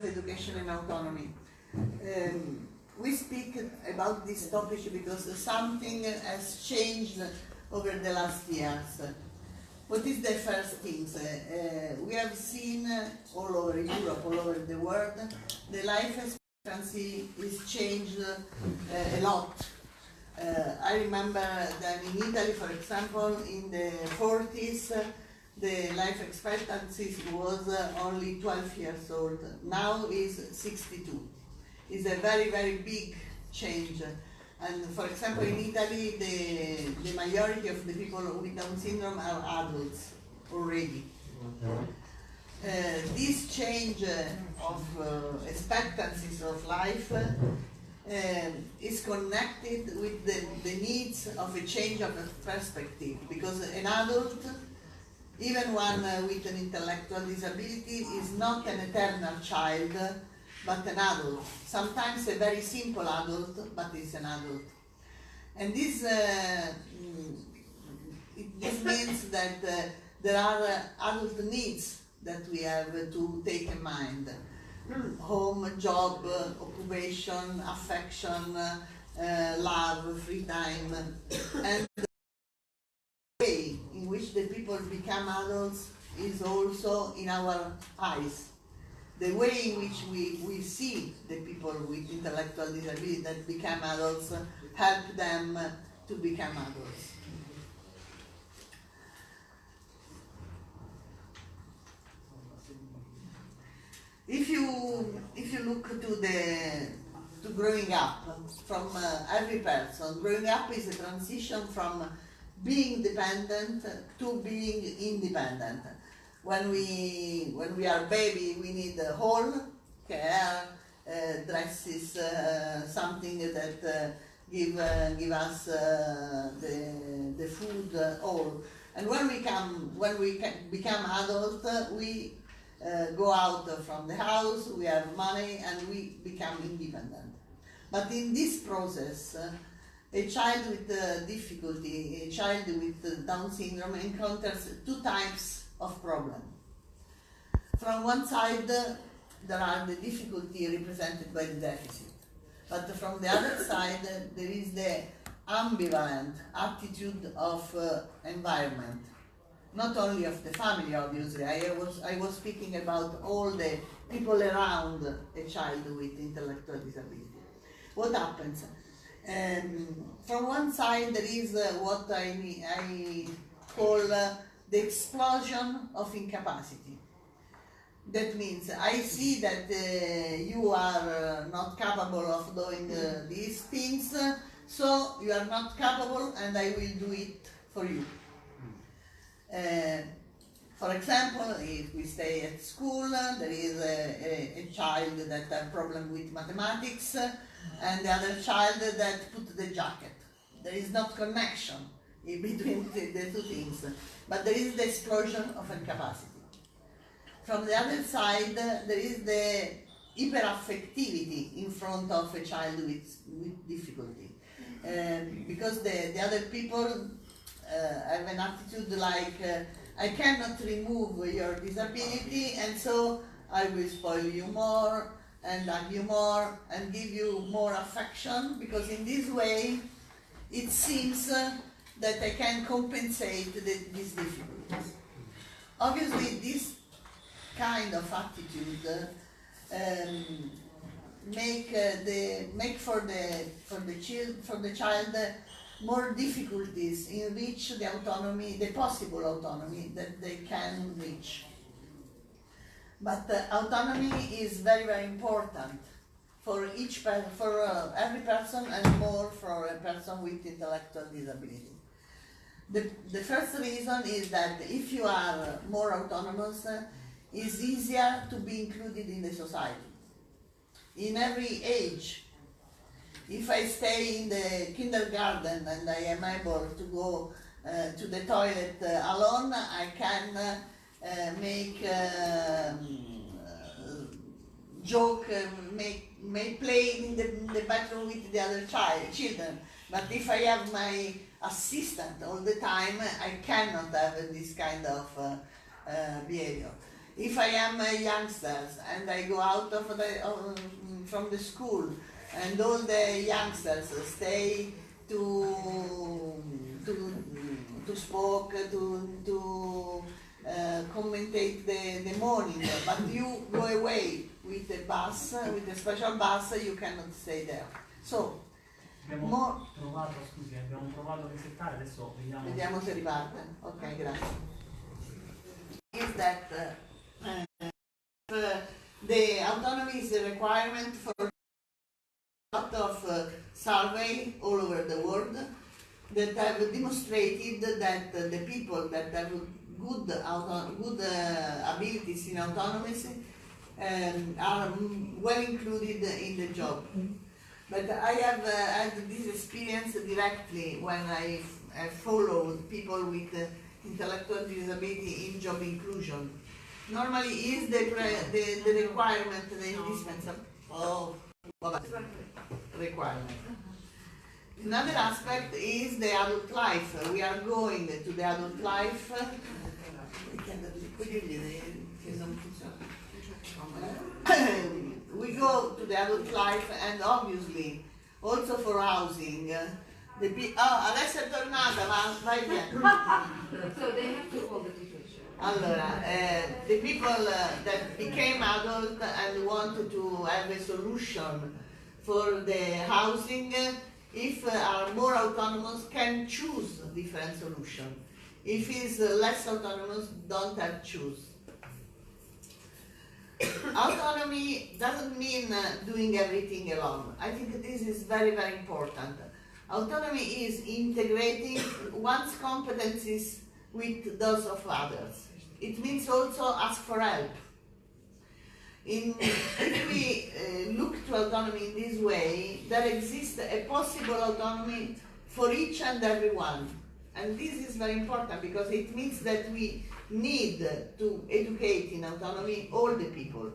education and autonomy. We speak about this topic because something has changed over the last years. What is the first things? We have seen all over Europe, all over the world, the life expectancy is changed a lot. I remember that in Italy, for example, in the 40s, the life expectancy was only 12 years old. Now is 62. It's a very, very big change. And for example, in Italy, the majority of the people with Down syndrome are adults already. This change of expectancies of life is connected with the needs of a change of perspective, because an adult, even one with an intellectual disability, is not an eternal child, but an adult. Sometimes a very simple adult, but is an adult. And this means that there are adult needs that we have to take in mind. Home, job, occupation, affection, love, free time. And the way in which the people become adults is also in our eyes. The way in which we see the people with intellectual disability that become adults help them to become adults. If you look to growing up from every person, growing up is a transition from being dependent to being independent. When we are baby, we need whole care, dresses, something that give us the food, all. And when we become adult, we go out from the house, we have money, and we become independent. But in this process, a child with difficulty, a child with Down syndrome encounters two types of problem. From one side, there are the difficulty represented by the deficit. But from the other side, there is the ambivalent attitude of environment. Not only of the family, obviously. I was speaking about all the people around a child with intellectual disability. What happens? From one side, there is what I call the explosion of incapacity. That means I see that you are not capable of doing these things, so you are not capable and I will do it for you. For example, if we stay at school, there is a child that has a problem with mathematics and the other child that put the jacket. There is not connection in between the two things, but there is the explosion of incapacity. From the other side, there is the hyperaffectivity in front of a child with difficulty. Because the other people have an attitude like, I cannot remove your disability, and so I will spoil you more, and hug you more, and give you more affection, because in this way, it seems that I can compensate these difficulties. Obviously, this kind of attitude make for the child more difficulties in reach the autonomy, the possible autonomy that they can reach. But autonomy is very, very important for every person, and more for a person with intellectual disability. The first reason is that if you are more autonomous, it's easier to be included in the society. In every age, if I stay in the kindergarten and I am able to go to the toilet alone, I can make joke, make play in the bathroom with the other children. But if I have my assistant all the time, I cannot have this kind of behavior. If I am a youngsters and I go out of from the school and all the youngsters stay to spoke to commentate the morning, but you go away with the bus, with the special bus, you cannot stay there. So abbiamo provato a resettare, adesso vediamo se riparte. Ok, grazie. Is that the autonomy is a requirement for a lot of survey all over the world that have demonstrated that the people that have good abilities in autonomy are well included in the job. But I have had this experience directly when I followed people with intellectual disability in job inclusion. Normally is the requirement, the indispensable requirement. Another aspect is the adult life. We are going to the adult life. We go to the adult life and obviously also for housing. Adesso è tornata, ma vai via. So they have to hold the teacher. Allora, the people that became adult and wanted to have a solution for the housing, if are more autonomous, can choose different solution. If is less autonomous, don't have choose. Autonomy doesn't mean doing everything alone. I think this is very, very important. Autonomy is integrating one's competencies with those of others. It means also ask for help. If we look to autonomy in this way, there exists a possible autonomy for each and every one. And this is very important because it means that we need to educate in autonomy all the people.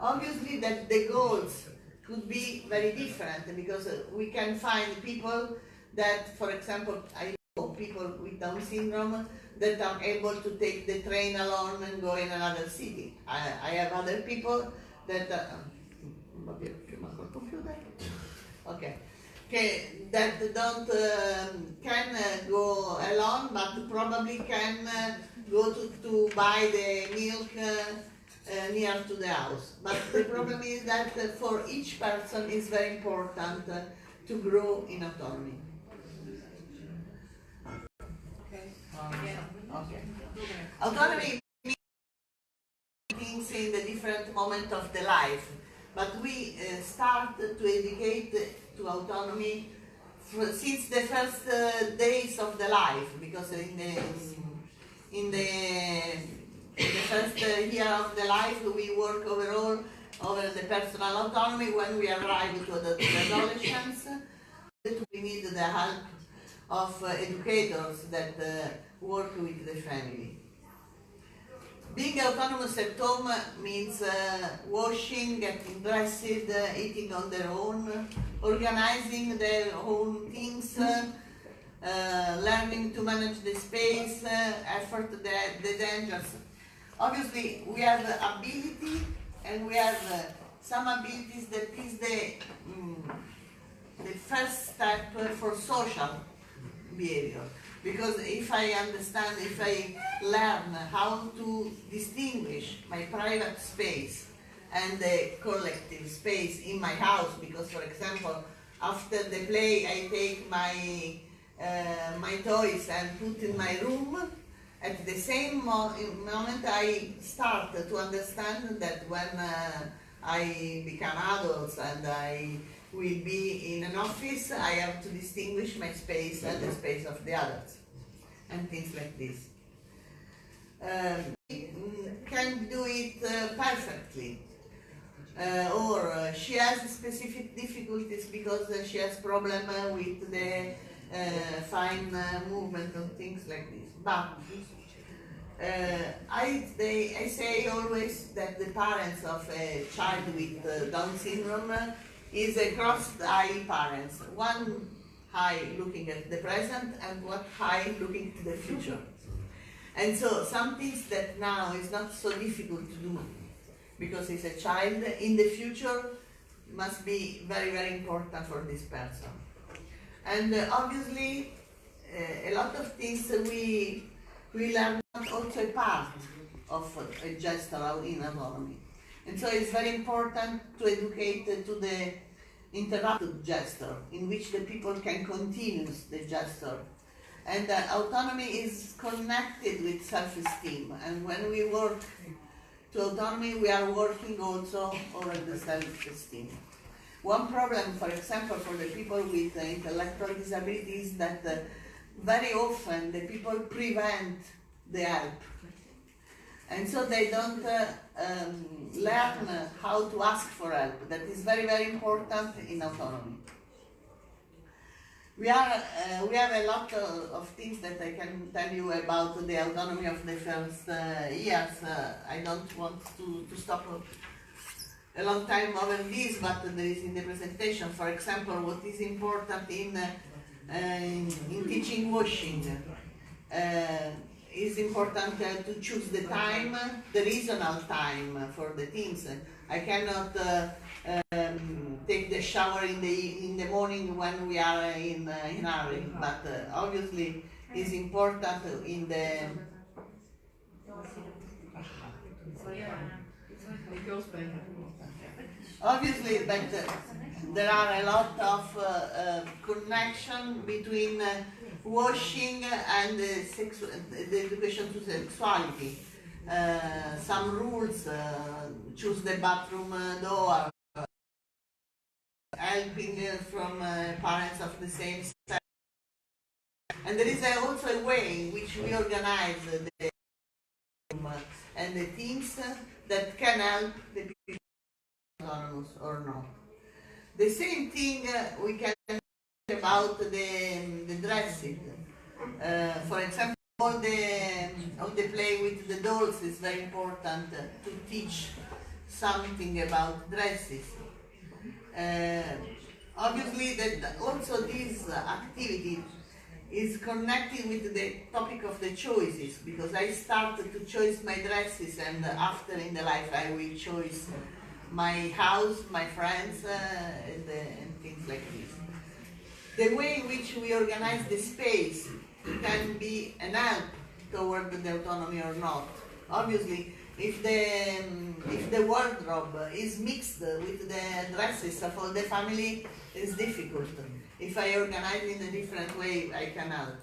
Obviously that the goals could be very different because we can find people that, for example, I know people with Down syndrome that are able to take the train alone and go in another city. I have other people that that don't can go alone, but probably can go to buy the milk near to the house. But the problem is that for each person it's very important to grow in autonomy. Okay. Autonomy means things in the different moment of the life, but we start to educate to autonomy since the first days of the life, because in the first year of the life we work overall over the personal autonomy. When we arrive to the adolescence, we need the help of educators that work with the family. Being autonomous at home means washing, getting dressed, eating on their own, organizing their own things, learning to manage the space, effort the dangers. Obviously, we have ability, and we have some abilities that is the first step for social behavior. Because if I understand, if I learn how to distinguish my private space and the collective space in my house, because for example, after the play I take my my toys and put in my room, at the same moment I start to understand that when I become adult and I will be in an office, I have to distinguish my space and the space of the others, and things like this. Can do it perfectly, or she has specific difficulties because she has problem with the fine movement and things like this. But I say always that the parents of a child with Down syndrome is a crossed-eye parents. One eye looking at the present and one eye looking to the future. And so some things that now is not so difficult to do because he's a child, in the future must be very, very important for this person. And obviously, a lot of things we learn also a part of a gesture in autonomy. And so it's very important to educate to the interrupted gesture, in which the people can continue the gesture. And autonomy is connected with self-esteem. And when we work to autonomy, we are working also over the self-esteem. One problem, for example, for the people with intellectual disabilities is that very often the people prevent the help. And so they don't learn how to ask for help. That is very, very important in autonomy. We have a lot of things that I can tell you about the autonomy of the first years. I don't want to stop a long time over this, but there is in the presentation, for example, what is important in teaching washing. Is important to choose the time, the reasonable time for the things. I cannot take the shower in the morning when we are in hurry, but obviously is important in the. Obviously, but there are a lot of connection between washing and the education to sexuality. Some rules, choose the bathroom door, helping from parents of the same sex. And there is also a way in which we organize the and the things that can help the people autonomous or not. The same thing we can talk about the dressing. For example, all the play with the dolls is very important to teach something about dresses. Obviously, that also this activity is connected with the topic of the choices, because I started to choose my dresses, and after in the life I will choose my house, my friends, and things like this. The way in which we organize the space can be an help toward the autonomy or not. Obviously, if the wardrobe is mixed with the dresses of all the family, it's difficult. If I organize in a different way, I can help.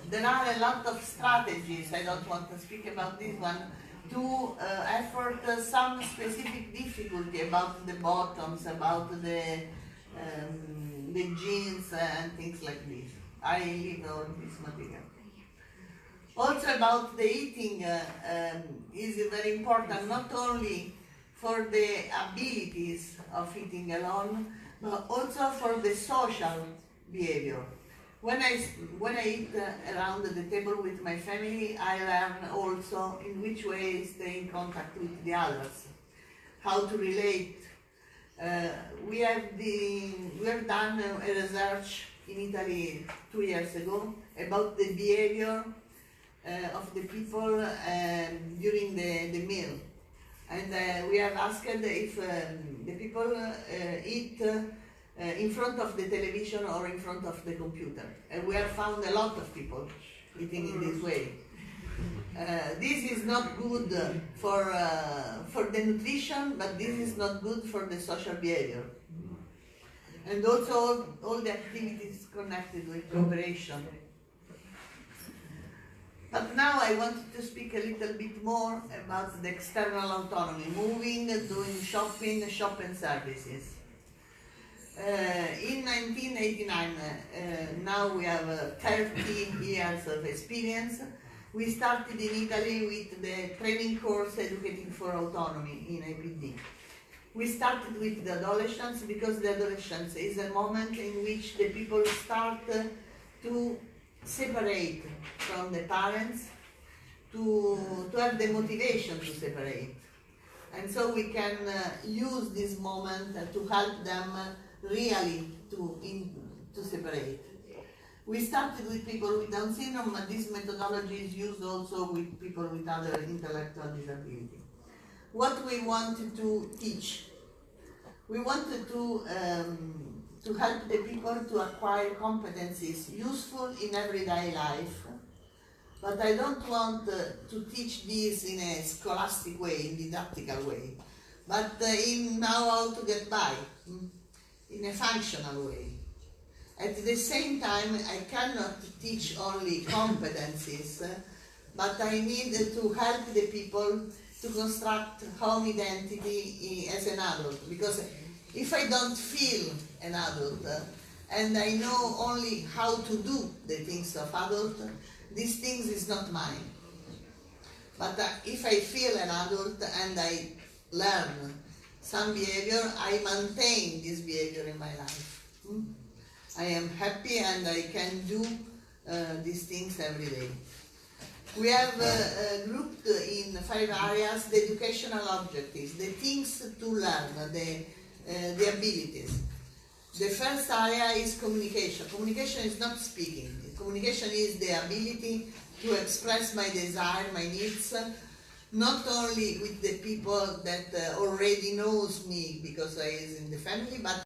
There are a lot of strategies, I don't want to speak about this one, to effort some specific difficulty about the bottoms, about the jeans and things like this. I leave all this material. Also about the eating is very important, not only for the abilities of eating alone, but also for the social behavior. When I eat around the table with my family, I learn also in which way stay in contact with the others, how to relate. We have done a research in Italy 2 years ago about the behavior of the people during the meal. And we have asked if the people eat in front of the television or in front of the computer. And we have found a lot of people eating in this way. This is not good for the nutrition, but this is not good for the social behavior. And also all the activities connected with cooperation. But now I want to speak a little bit more about the external autonomy, moving, doing shopping, shop and services. In 1989, now we have 30 years of experience. We started in Italy with the training course Educating for Autonomy in APD. We started with the adolescents because the adolescence is a moment in which the people start to separate from the parents, to have the motivation to separate. And so we can use this moment to help them really to separate. We started with people with Down syndrome, but this methodology is used also with people with other intellectual disability. What we wanted to teach, we wanted to help the people to acquire competencies useful in everyday life. But I don't want to teach this in a scholastic way, in didactical way, but in how to get by, in a functional way. At the same time, I cannot teach only competencies, but I need to help the people to construct home identity as an adult. Because if I don't feel an adult and I know only how to do the things of adult, these things is not mine. But if I feel an adult and I learn some behavior, I maintain this behavior in my life. I am happy and I can do these things every day. We have grouped in 5 areas the educational objectives, the things to learn, the abilities. The first area is communication. Communication is not speaking. Communication is the ability to express my desire, my needs, not only with the people that already knows me because I is in the family, but